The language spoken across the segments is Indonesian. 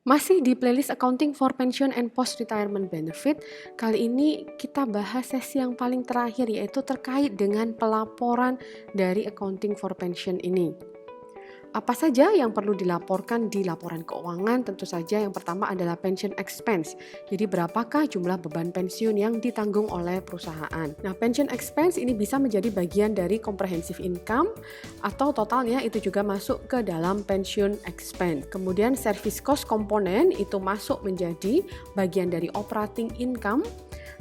Masih di playlist Accounting for Pension and Post Retirement Benefit, kali ini kita bahas sesi yang paling terakhir, yaitu terkait dengan pelaporan dari Accounting for Pension ini. Apa saja yang perlu dilaporkan di laporan keuangan? Tentu saja yang pertama adalah pension expense. Jadi berapakah jumlah beban pensiun yang ditanggung oleh perusahaan? Nah, pension expense ini bisa menjadi bagian dari comprehensive income atau totalnya itu juga masuk ke dalam pension expense. Kemudian service cost komponen itu masuk menjadi bagian dari operating income,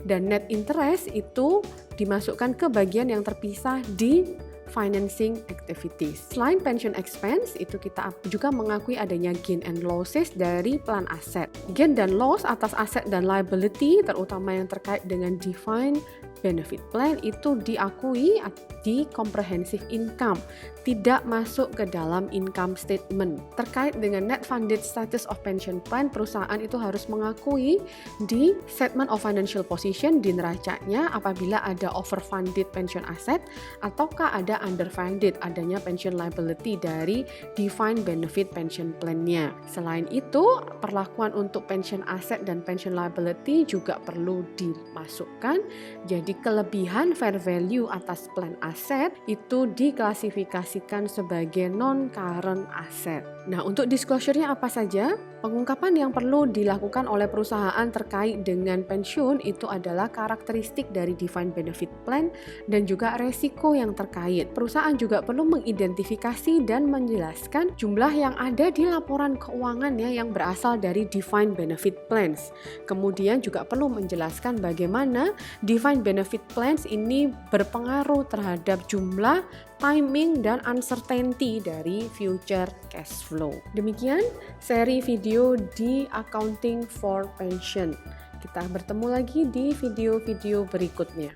dan net interest itu dimasukkan ke bagian yang terpisah di financing activities. Selain pension expense, itu kita juga mengakui adanya gain and losses dari plan aset. Gain dan loss atas aset dan liability, terutama yang terkait dengan defined benefit plan, itu diakui di comprehensive income, tidak masuk ke dalam income statement. Terkait dengan net funded status of pension plan, perusahaan itu harus mengakui di statement of financial position, di neracanya, apabila ada overfunded pension asset ataukah ada underfunded, adanya pension liability dari defined benefit pension plan-nya. Selain itu, perlakuan untuk pension asset dan pension liability juga perlu dimasukkan. Jadi kelebihan fair value atas plan aset itu diklasifikasikan sebagai non-current asset. Nah, untuk disclosure-nya apa saja? Pengungkapan yang perlu dilakukan oleh perusahaan terkait dengan pensiun itu adalah karakteristik dari defined benefit plan dan juga resiko yang terkait. Perusahaan juga perlu mengidentifikasi dan menjelaskan jumlah yang ada di laporan keuangannya yang berasal dari defined benefit plans. Kemudian juga perlu menjelaskan bagaimana defined benefit plans ini berpengaruh terhadap jumlah, timing, dan uncertainty dari future cash flow. Demikian seri video di Accounting for Pension. Kita bertemu lagi di video-video berikutnya.